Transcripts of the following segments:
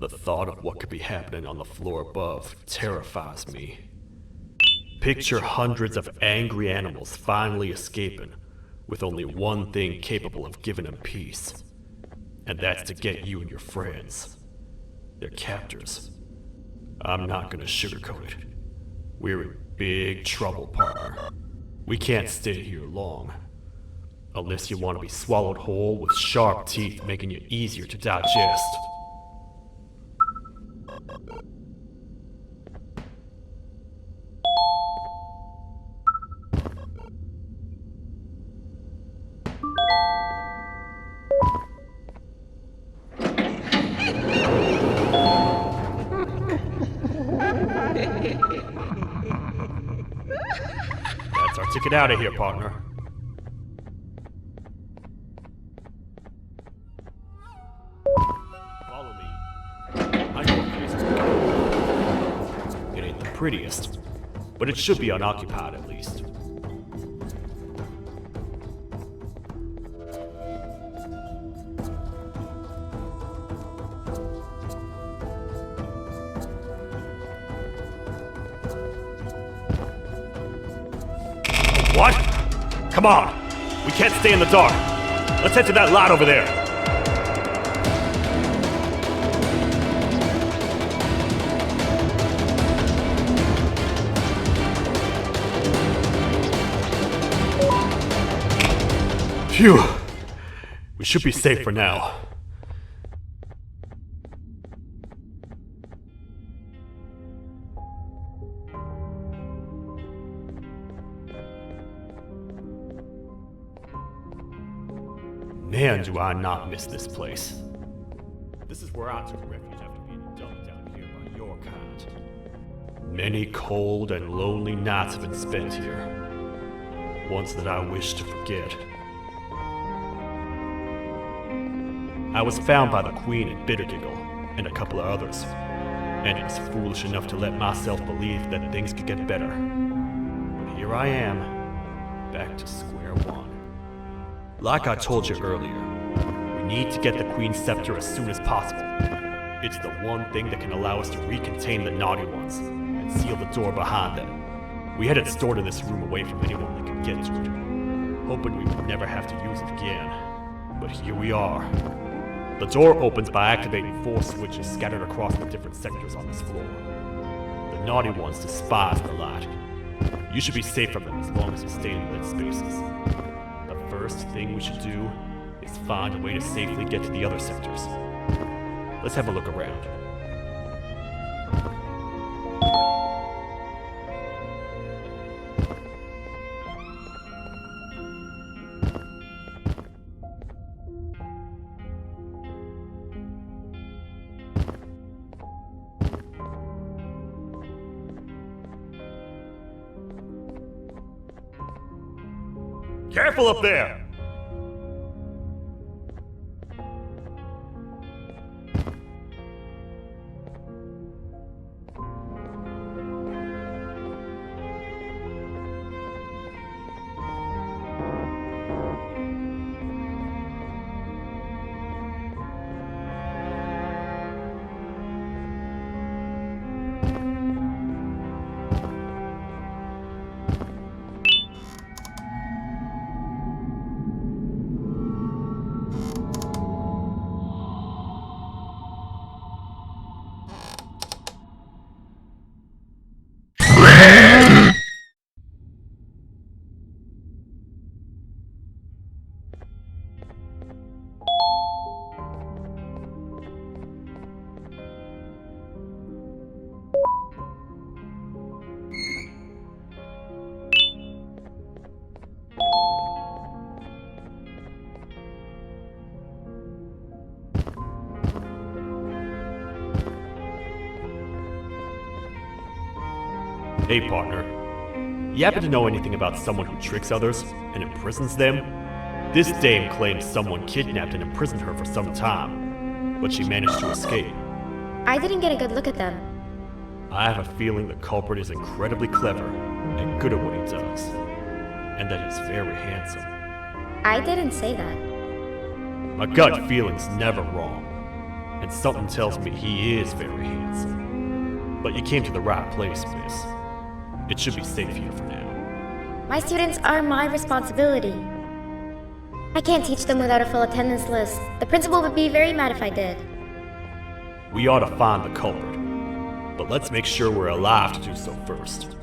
The thought of what could be happening on the floor above terrifies me. Picture hundreds of angry animals finally escaping, with only one thing capable of giving them peace. And that's to get you and your friends. Their captors. I'm not gonna sugarcoat it. We're in big trouble, partner. We can't stay here long. Unless you want to be swallowed whole with sharp teeth making you easier to digest. That's our ticket out of here, partner. Follow me. I know what place is. It ain't the prettiest, but it should be unoccupied at least. What? Come on! We can't stay in the dark! Let's head to that lot over there! Phew! We should be safe for now. Man, do I not miss this place. This is where I took refuge after being dumped down here by your kind. Many cold and lonely nights have been spent here. Ones that I wish to forget. I was found by the Queen at Bittergiggle and a couple of others, and was foolish enough to let myself believe that things could get better. But here I am, back to square one. Like I told you earlier, we need to get the Queen's scepter as soon as possible. It's the one thing that can allow us to recontain the naughty ones and seal the door behind them. We had it stored in this room away from anyone that could get to it, hoping we would never have to use it again. But here we are. The door opens by activating 4 switches scattered across the different sectors on this floor. The naughty ones despise the light. You should be safe from them as long as you stay in lit spaces. The first thing we should do is find a way to safely get to the other sectors. Let's have a look around. Careful up there! Hey, partner. You happen to know anything about someone who tricks others and imprisons them? This dame claims someone kidnapped and imprisoned her for some time, but she managed to escape. I didn't get a good look at them. I have a feeling the culprit is incredibly clever and good at what he does, and that he's very handsome. I didn't say that. My gut feeling's never wrong. And something tells me he is very handsome. But you came to the right place, miss. It should be safe here for now. My students are my responsibility. I can't teach them without a full attendance list. The principal would be very mad if I did. We ought to find the culprit. But let's make sure we're alive to do so first.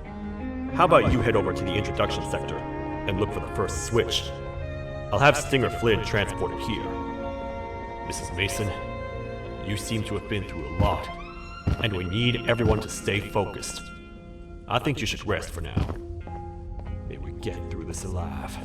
How about you head over to the introduction sector and look for the first switch? I'll have Stinger Flynn transported here. Mrs. Mason, you seem to have been through a lot, and we need everyone to stay focused. I think you should rest for now. May we get through this alive.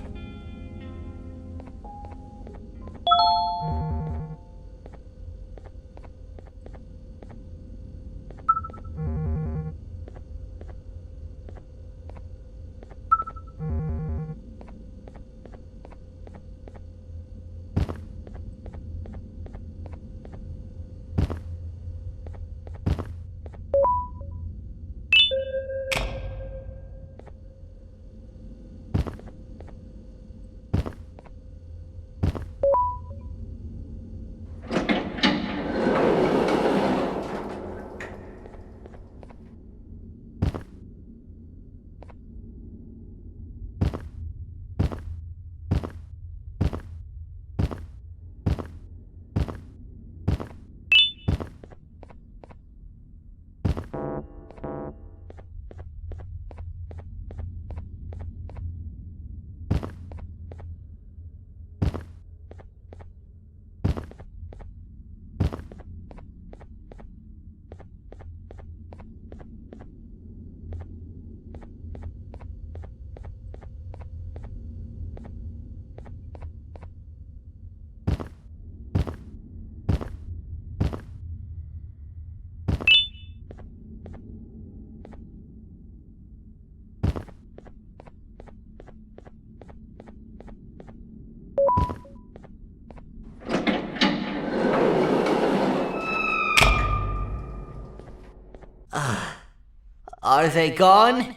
Are they gone?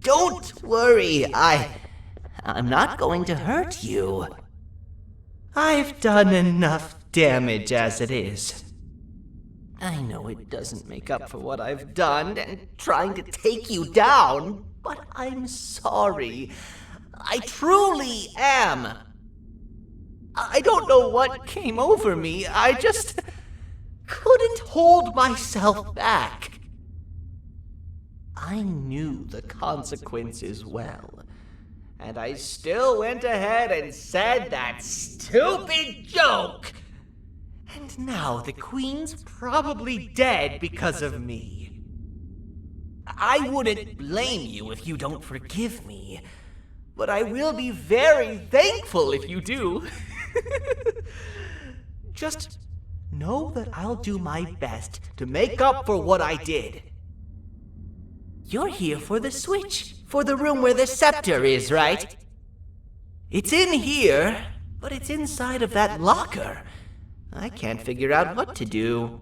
Don't worry, I'm not going to hurt you. I've done enough damage as it is. I know it doesn't make up for what I've done and trying to take you down, but I'm sorry. I truly am. I don't know what came over me. I just couldn't hold myself back. I knew the consequences well, and I still went ahead and said that stupid joke. And now the Queen's probably dead because of me. I wouldn't blame you if you don't forgive me, but I will be very thankful if you do. Just know that I'll do my best to make up for what I did. You're here for the switch, for the room where the scepter is, right? It's in here, but it's inside of that locker. I can't figure out what to do.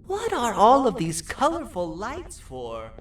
What are all of these colorful lights for?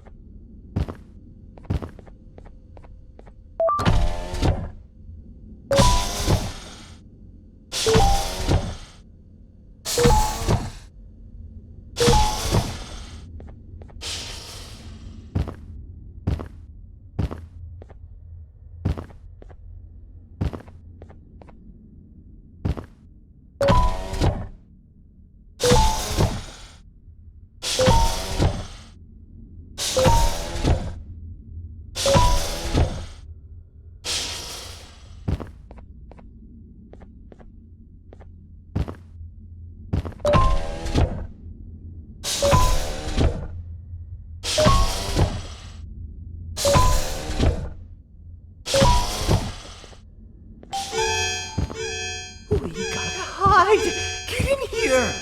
We gotta hide! Get in here!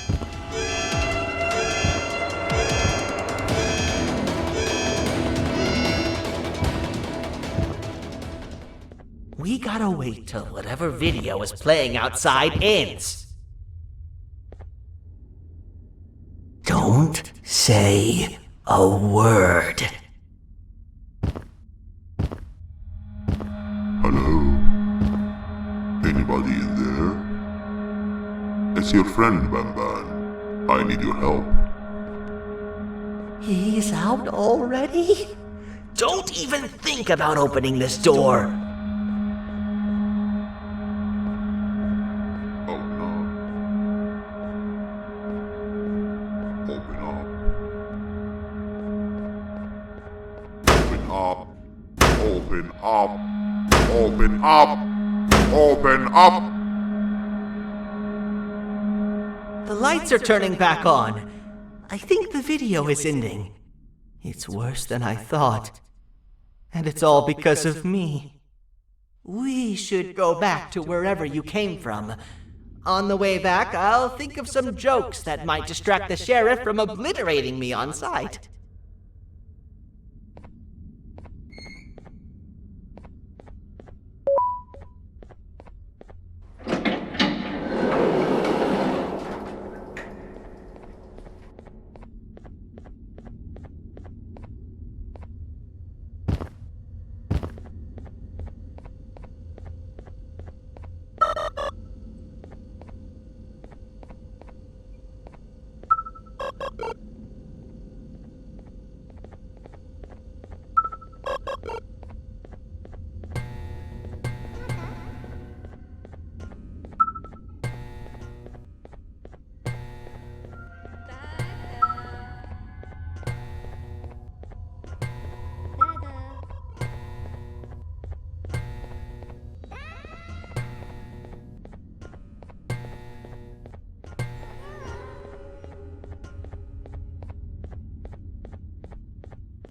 We gotta wait till whatever video is playing outside ends. Don't say a word. Hello? Anybody in there? It's your friend, Banban. I need your help. He's out already? Don't even think about opening this door. Oh no. Open up. Open up. Open up. Open up. Open up. The lights are turning back on. I think the video is ending. It's worse than I thought. And it's all because of me. We should go back to wherever you came from. On the way back, I'll think of some jokes that might distract the sheriff from obliterating me on sight.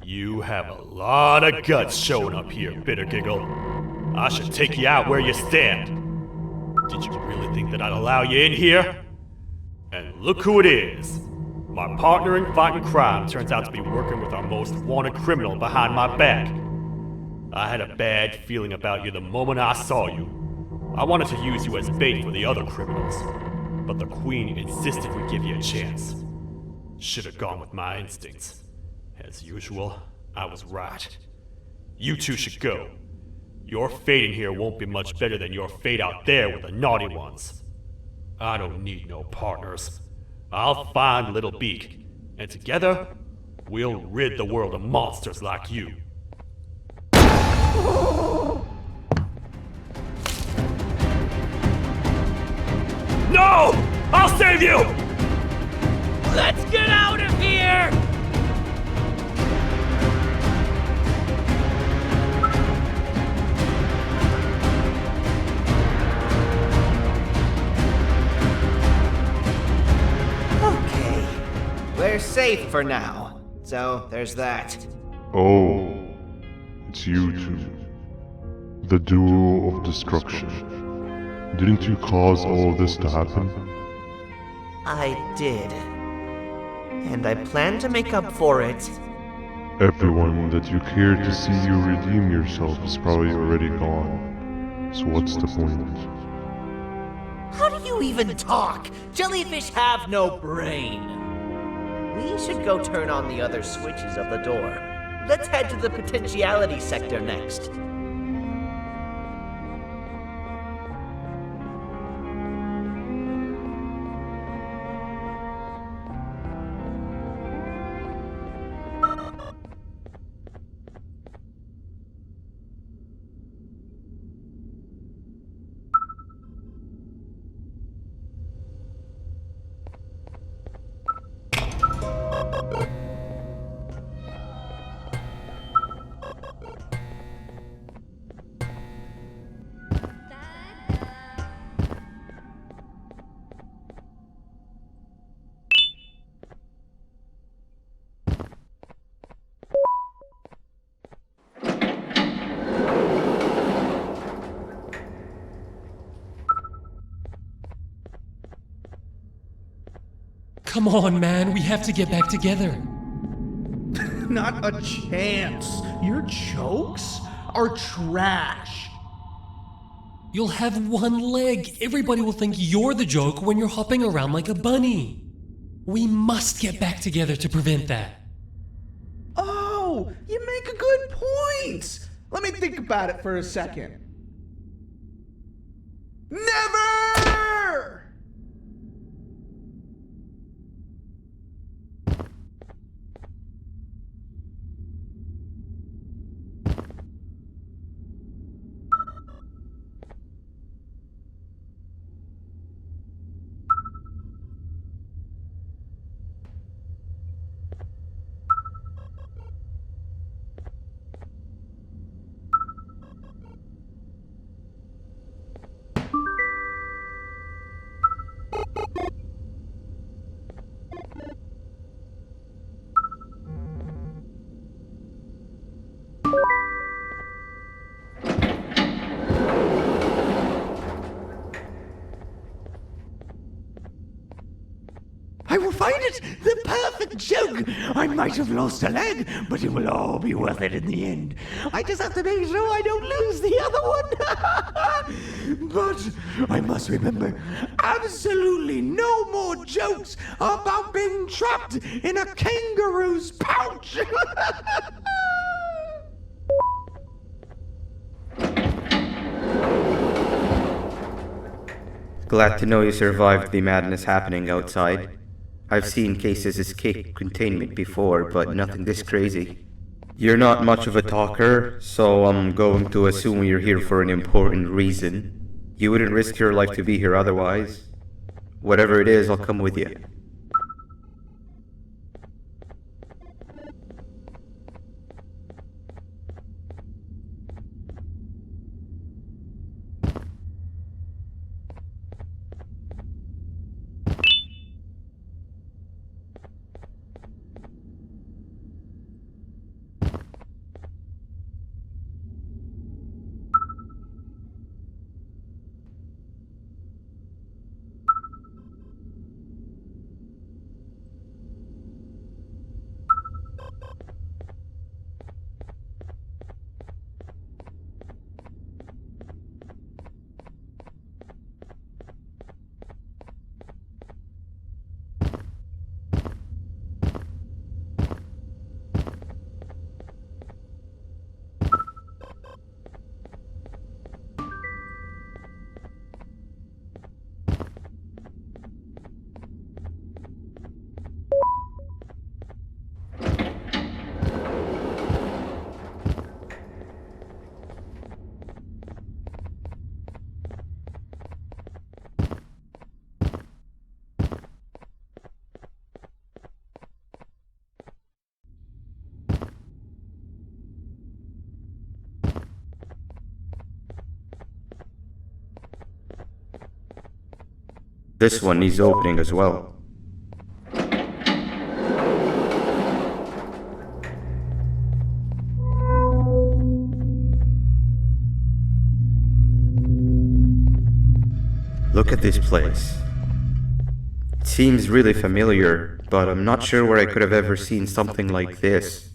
You have a lot of guts showing up here, Bitter Giggle. I should take you out where you stand. Did you really think that I'd allow you in here? And look who it is. My partner in fighting crime turns out to be working with our most wanted criminal behind my back. I had a bad feeling about you the moment I saw you. I wanted to use you as bait for the other criminals, but the Queen insisted we give you a chance. Should have gone with my instincts. As usual, I was right. You two should go. Your fate in here won't be much better than your fate out there with the naughty ones. I don't need no partners. I'll find Little Beak, and together, we'll rid the world of monsters like you. No! I'll save you! Let's get out of here! Okay, we're safe for now. So there's that. Oh, it's you two. The duo of destruction. Didn't you cause all this to happen? I did. And I plan to make up for it. Everyone that you cared to see you redeem yourself is probably already gone. So what's the point? How do you even talk? Jellyfish have no brain. We should go turn on the other switches of the door. Let's head to the potentiality sector next. Come on, man, we have to get back together. Not a chance. Your jokes are trash. You'll have one leg. Everybody will think you're the joke when you're hopping around like a bunny. We must get back together to prevent that. Oh, you make a good point. Let me think about it for a second. Never! I will find it! The perfect joke! I might have lost a leg, but it will all be worth it in the end. I just have to make sure I don't lose the other one. But I must remember, absolutely no more jokes about being trapped in a kangaroo's pouch. Glad to know you survived the madness happening outside. I've seen cases escape containment before, but nothing this crazy. You're not much of a talker, so I'm going to assume you're here for an important reason. You wouldn't risk your life to be here otherwise. Whatever it is, I'll come with you. This one needs opening as well. Look at this place. It seems really familiar, but I'm not sure where I could have ever seen something like this.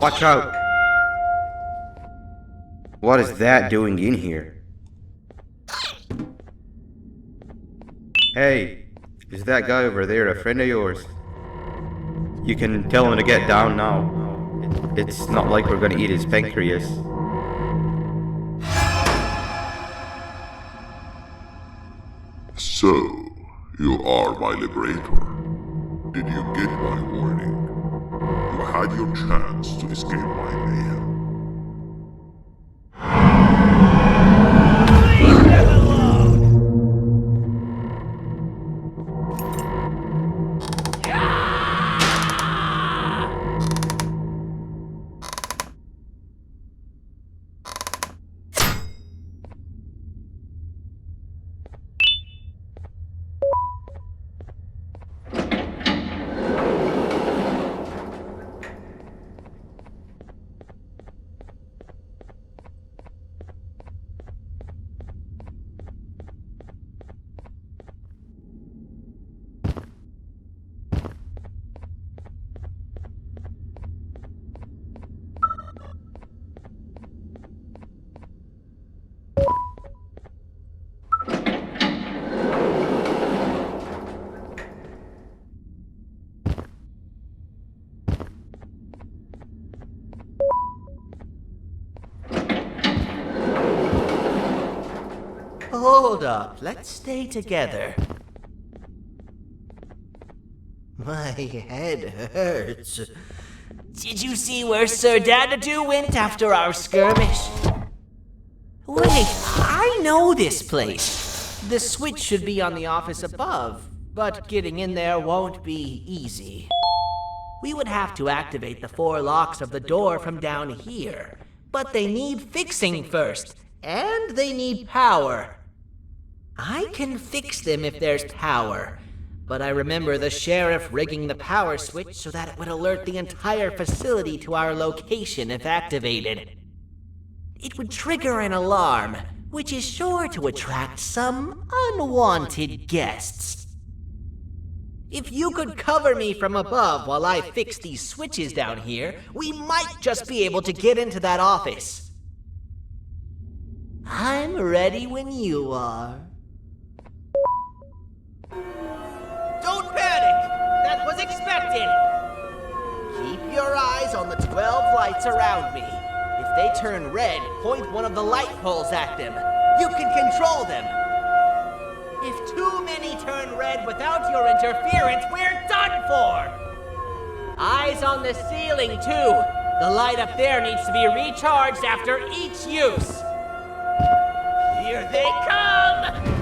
Watch out! What is that doing in here? Hey, is that guy over there a friend of yours? You can tell him to get down now. It's not like we're gonna eat his pancreas. So, you are my liberator. Did you get my warning? You had your chance to escape my mayhem. Hold up, let's stay together. My head hurts. Did you see where Sir Dadadoo went after our skirmish? Wait, I know this place. The switch should be on the office above, but getting in there won't be easy. We would have to activate the 4 locks of the door from down here, but they need fixing first, and they need power. I can fix them if there's power, but I remember the sheriff rigging the power switch so that it would alert the entire facility to our location if activated. It would trigger an alarm, which is sure to attract some unwanted guests. If you could cover me from above while I fix these switches down here, we might just be able to get into that office. I'm ready when you are. Don't panic! That was expected! Keep your eyes on the 12 lights around me. If they turn red, point one of the light poles at them. You can control them. If too many turn red without your interference, we're done for! Eyes on the ceiling, too. The light up there needs to be recharged after each use. Here they come!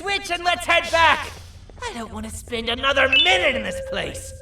switch and let's head back! I don't want to spend another minute in this place!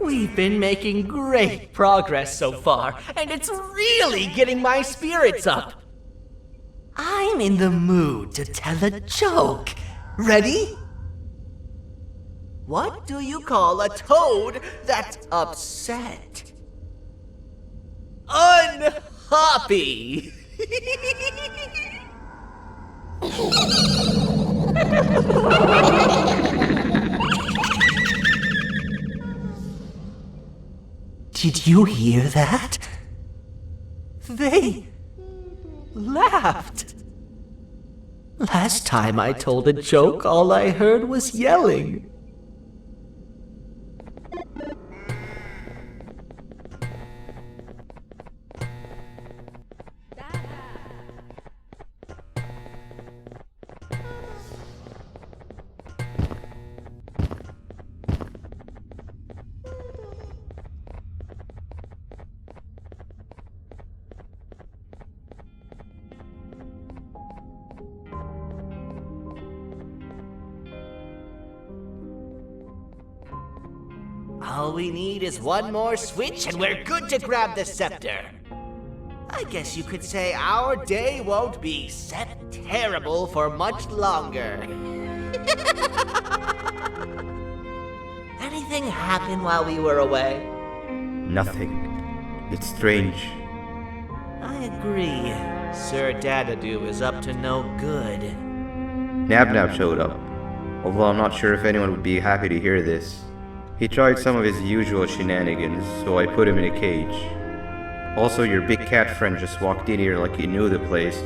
We've been making great progress so far, and it's really getting my spirits up. I'm in the mood to tell a joke. Ready? What do you call a toad that's upset? Unhappy! Did you hear that? They laughed. Last time I told a joke, all I heard was yelling. All we need is one more switch and we're good to grab the scepter. I guess you could say our day won't be set terrible for much longer. Anything happen while we were away? Nothing. It's strange. I agree. Sir Dadadoo is up to no good. Nab showed up, although I'm not sure if anyone would be happy to hear this. He tried some of his usual shenanigans, so I put him in a cage. Also, your big cat friend just walked in here like he knew the place.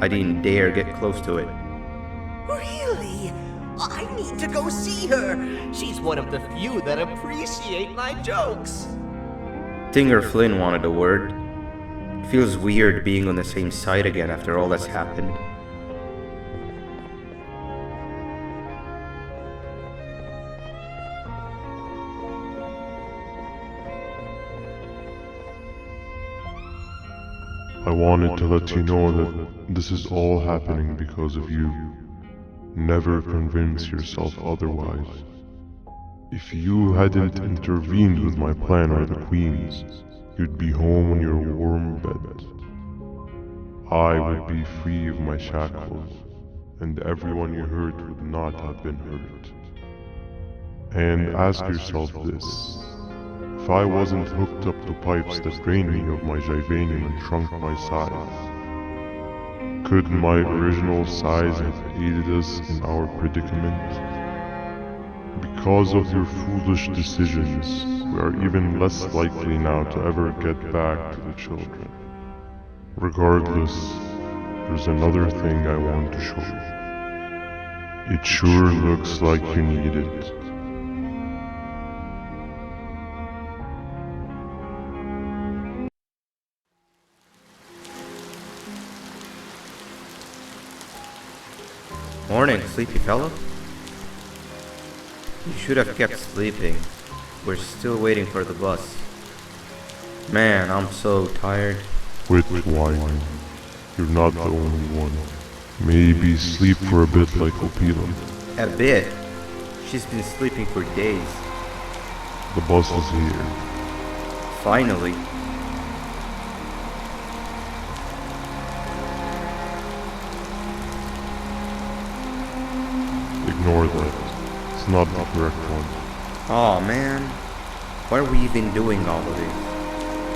I didn't dare get close to it. Really? I need to go see her. She's one of the few that appreciate my jokes. Stinger Flynn wanted a word. Feels weird being on the same side again after all that's happened. I wanted to let you know that this is all happening because of you. Never convince yourself otherwise. If you hadn't intervened with my plan or the Queen's, you'd be home in your warm bed. I would be free of my shackles, and everyone you hurt would not have been hurt. And ask yourself this. If I wasn't hooked up to pipes that drained me of my Jivanium and shrunk my size, could my original size have aided us in our predicament? Because of your foolish decisions, we are even less likely now to ever get back to the children. Regardless, there's another thing I want to show you. It sure looks like you need it. Morning, sleepy fellow. You should have kept sleeping. We're still waiting for the bus. Man, I'm so tired. Quit whining. You're not the only one. Maybe sleep for a bit like Opila. A bit. She's been sleeping for days. The bus is here. Finally. Ignore that. It's not the correct one. Aw, man. Why are we even doing all of this?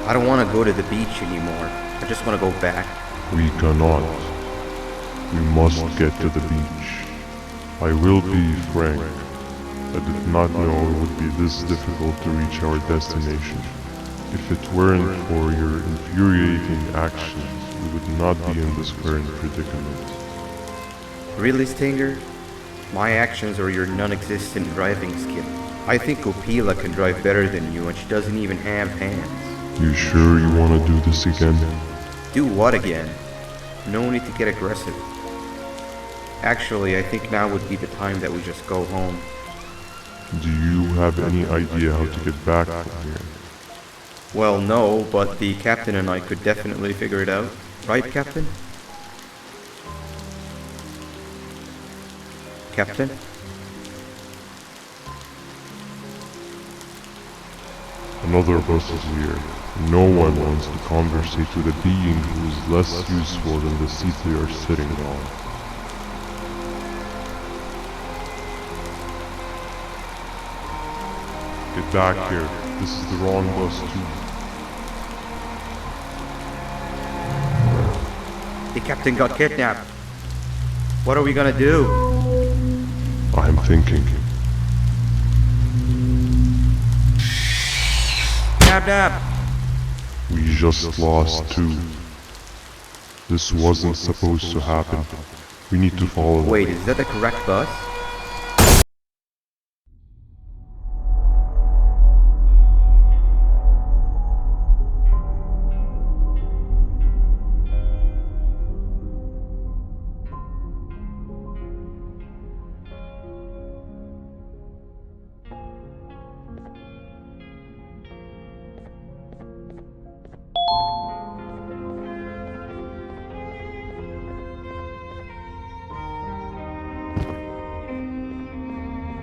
I don't want to go to the beach anymore. I just want to go back. We cannot. We must get to the beach. I will be frank. I did not know it would be this difficult to reach our destination. If it weren't for your infuriating actions, we would not be in this current predicament. Really, Stinger? My actions are your non-existent driving skill. I think Opila can drive better than you, and she doesn't even have hands. You sure you want to do this again? Do what again? No need to get aggressive. Actually, I think now would be the time that we just go home. Do you have any idea how to get back from here? Well, no, but the captain and I could definitely figure it out. Right, Captain? Captain? Another bus is here. No one wants to conversate with a being who is less useful than the seat they are sitting on. Get back here. This is the wrong bus too. The captain got kidnapped. What are we gonna do? I'm thinking. Nab! We just lost two. This wasn't supposed to happen. We need to follow. Wait, is that the correct bus?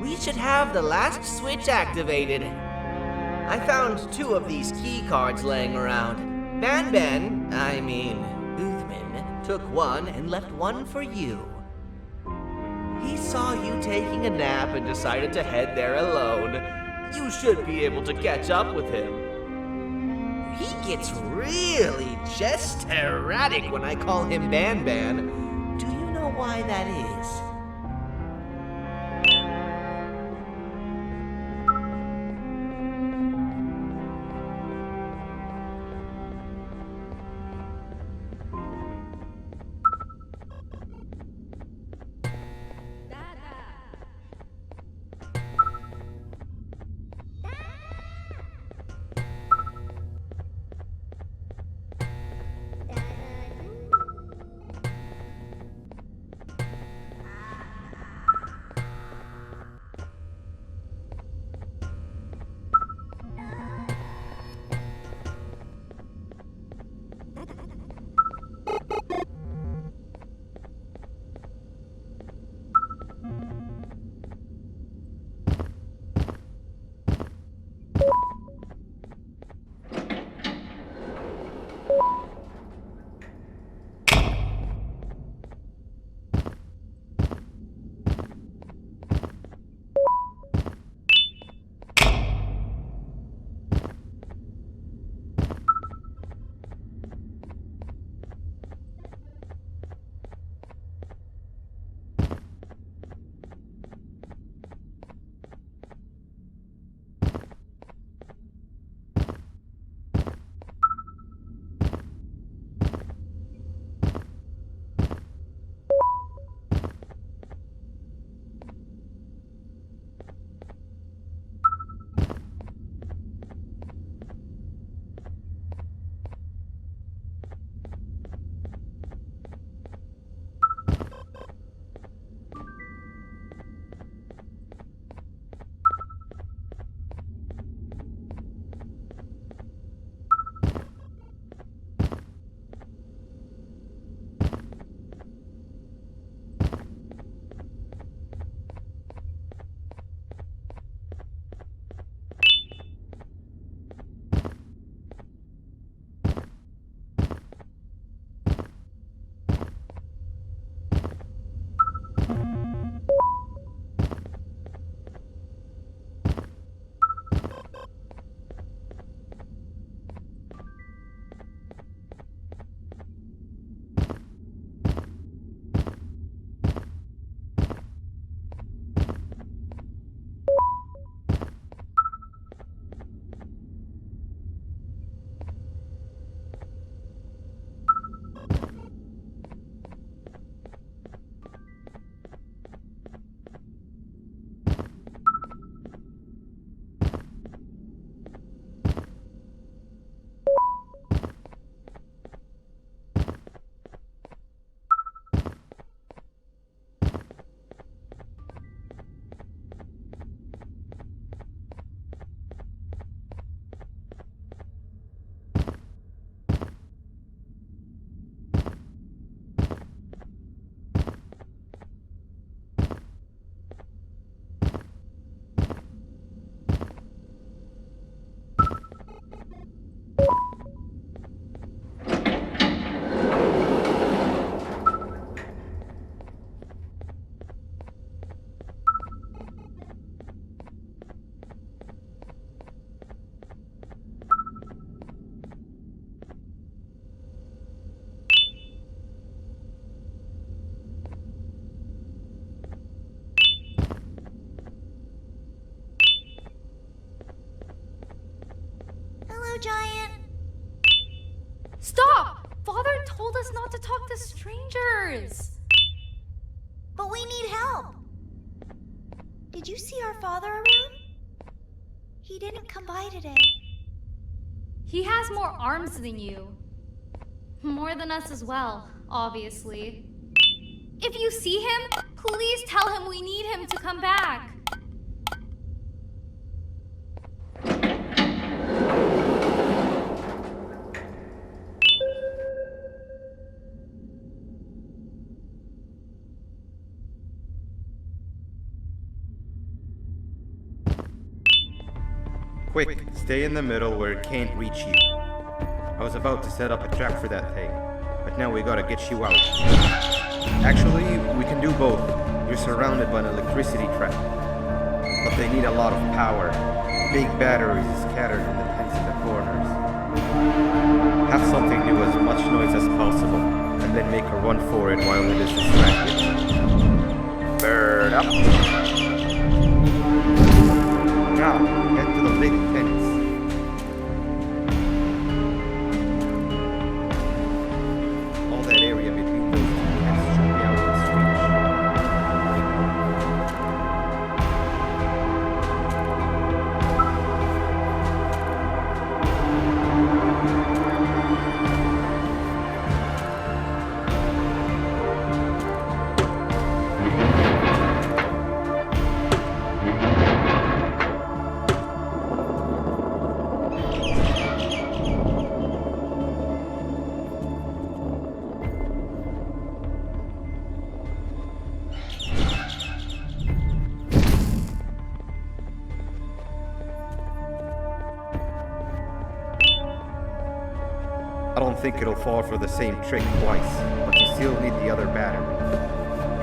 We should have the last switch activated. I found 2 of these key cards laying around. Banban, Uthman, took one and left one for you. He saw you taking a nap and decided to head there alone. You should be able to catch up with him. He gets really just erratic when I call him Banban. Do you know why that is? giant? Stop! Father told us not to talk to strangers. But we need help. Did you see our father around? He didn't come by today. He has more arms than you. More than us as well, obviously. If you see him, please tell him we need him to come back. Quick, stay in the middle where it can't reach you. I was about to set up a trap for that thing, but now we gotta get you out. Actually, we can do both. You're surrounded by an electricity trap, but they need a lot of power. Big batteries scattered in the pens in the corners. Have something do as much noise as possible, and then make a run for it while it is distracted. Bird up. Now, head to the big pens. All that area between those two pens should be out of its I don't think it'll fall for the same trick twice, but you still need the other battery.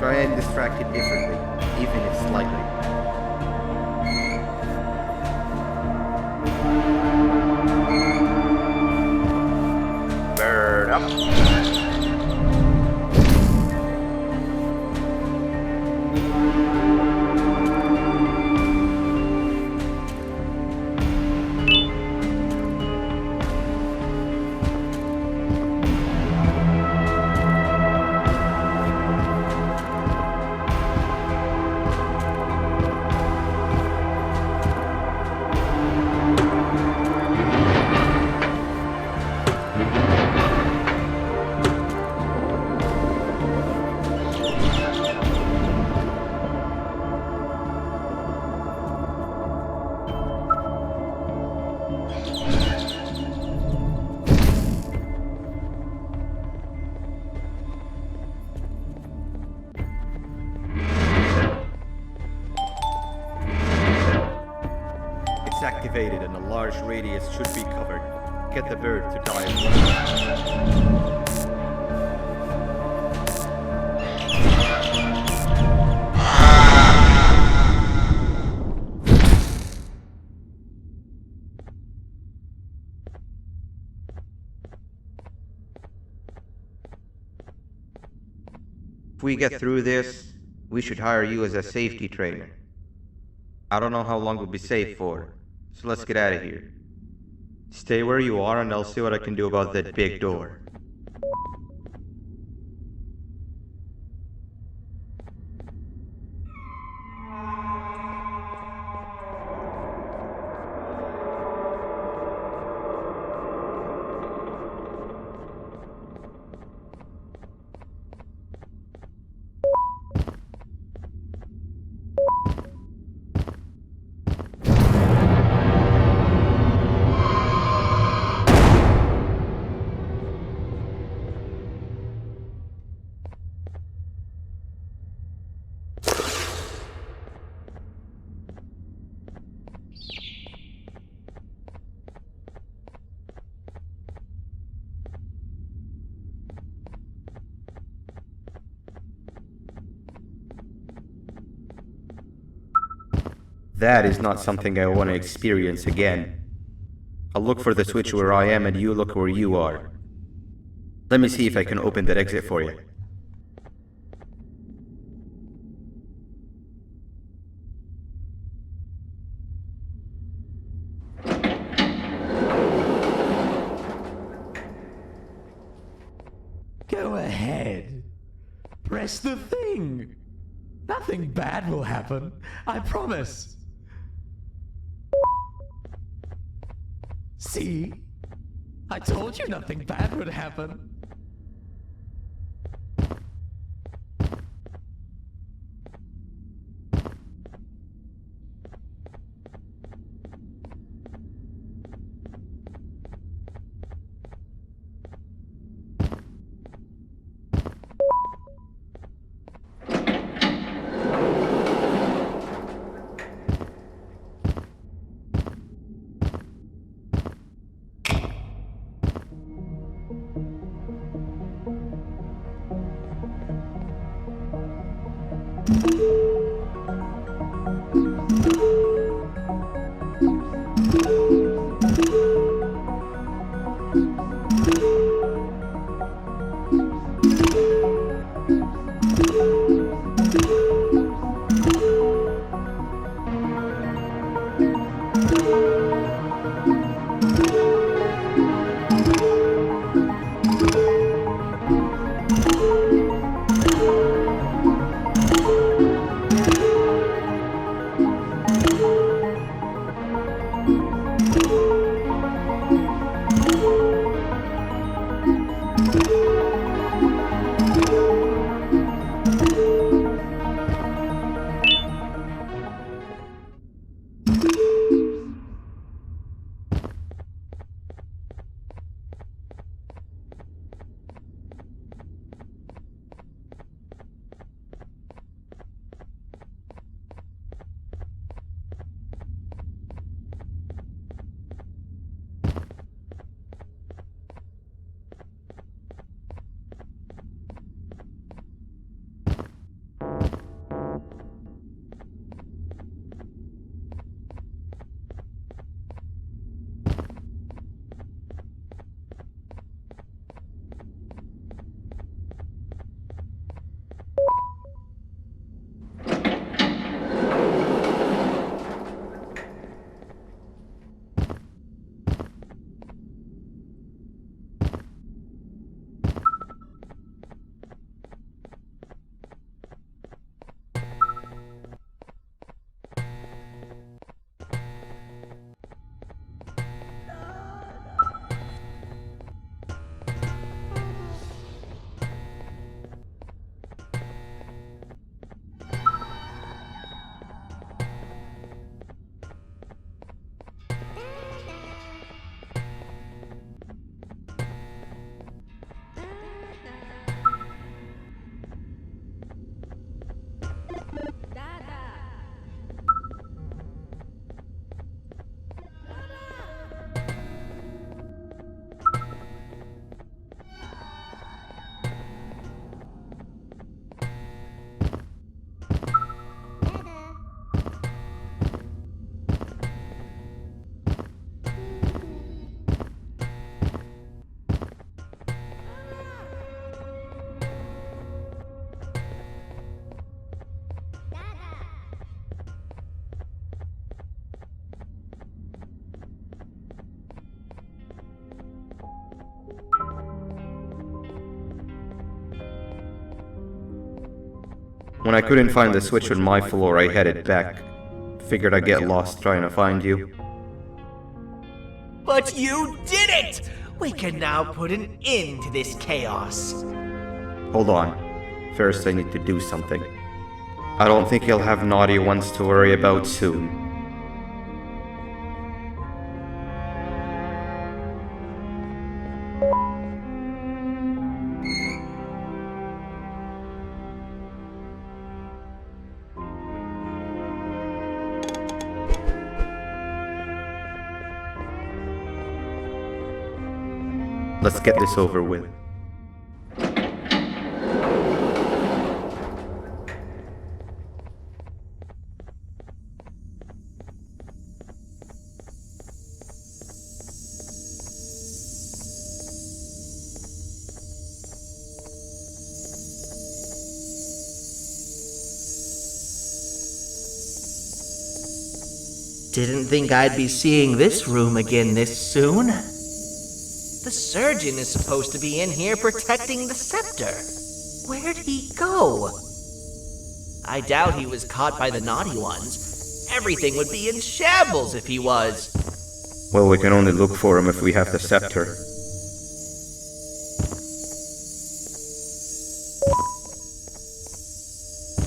Try and distract it differently, even if slightly. Bird up. It's activated and a large radius should be covered. Get the bird to dive. If we get through this, we should hire you as a safety trainer. I don't know how long we'll be safe for, so let's get out of here. Stay where you are and I'll see what I can do about that big door. That is not something I want to experience again. I'll look for the switch where I am and you look where you are. Let me see if I can open that exit for you. press the thing. Nothing bad will happen. I promise. See? I told you nothing bad would happen. When I couldn't find the switch on my floor, I headed back. Figured I'd get lost trying to find you. But you did it! We can now put an end to this chaos. Hold on. First, I need to do something. I don't think he'll have naughty ones to worry about soon. Let's get this over with. Didn't think I'd be seeing this room again this soon. The surgeon is supposed to be in here protecting the scepter. Where'd he go? I doubt he was caught by the naughty ones. Everything would be in shambles if he was. Well, we can only look for him if we have the scepter.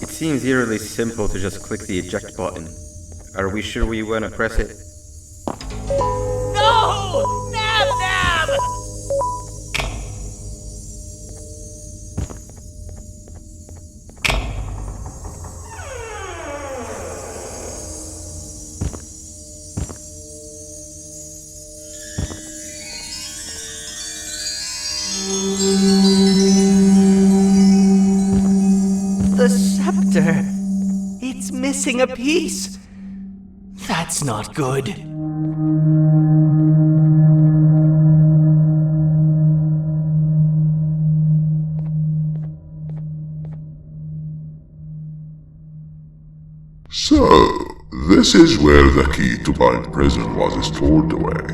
It seems eerily simple to just click the eject button. Are we sure we want to press it? No! Nab Nab! The scepter. It's missing a piece. That's not good. So, this is where the key to my prison was stored away.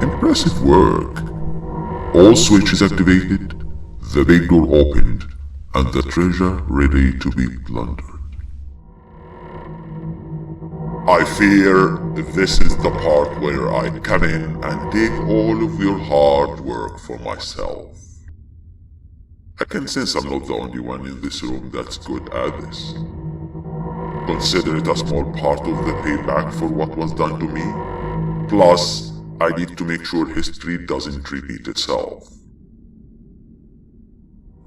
Impressive work. All switches activated, the big door opened, and the treasure ready to be plundered. I fear this is the part where I come in and take all of your hard work for myself. I can sense I'm not the only one in this room that's good at this. Consider it a small part of the payback for what was done to me. Plus, I need to make sure history doesn't repeat itself.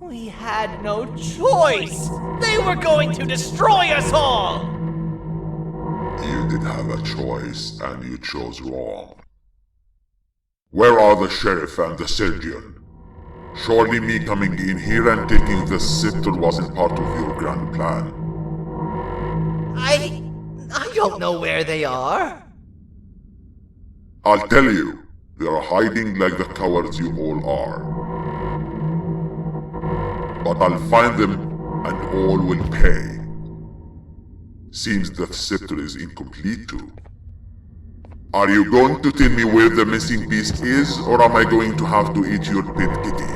We had no choice! They were going to destroy us all! You did have a choice, and you chose wrong. Where are the sheriff and the surgeon? Surely me coming in here and taking the scepter wasn't part of your grand plan. I don't know where they are. I'll tell you, they are hiding like the cowards you all are. But I'll find them, and all will pay. Seems that scepter is incomplete too. Are you going to tell me where the missing piece is, or am I going to have to eat your pet kitty?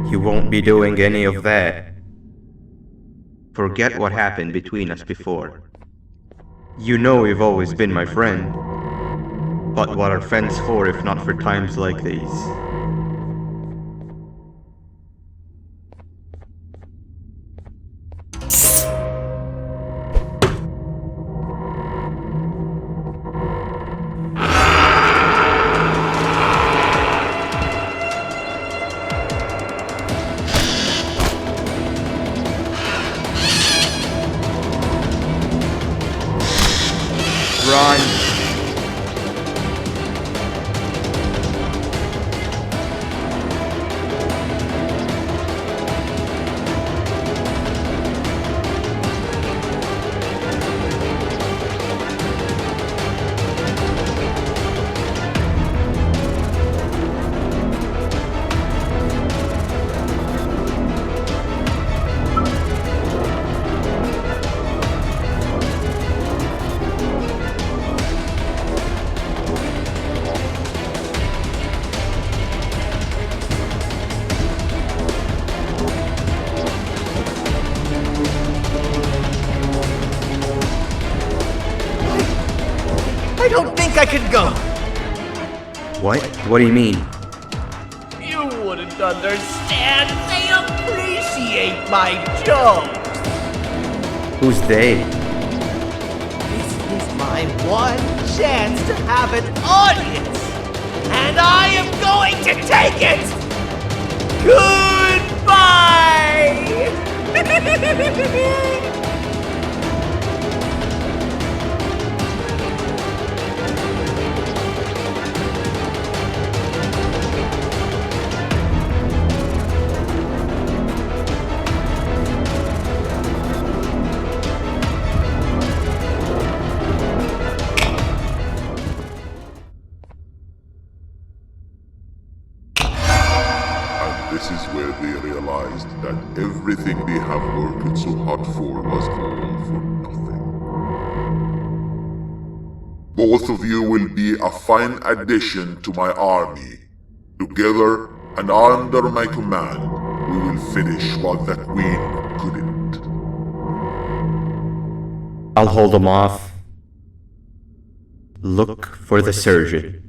You won't be doing any of that. Forget what happened between us before. You know you've always been my friend. But what are friends for if not for times like these? Run! I don't think I could go. What? What do you mean? You wouldn't understand. They appreciate my jokes. Who's they? This is my one chance to have an audience. And I am going to take it. Goodbye. This is where they realized that everything they have worked so hard for was all for nothing. Both of you will be a fine addition to my army. Together and under my command, We will finish what the Queen couldn't. I'll hold him off. Look for the surgeon.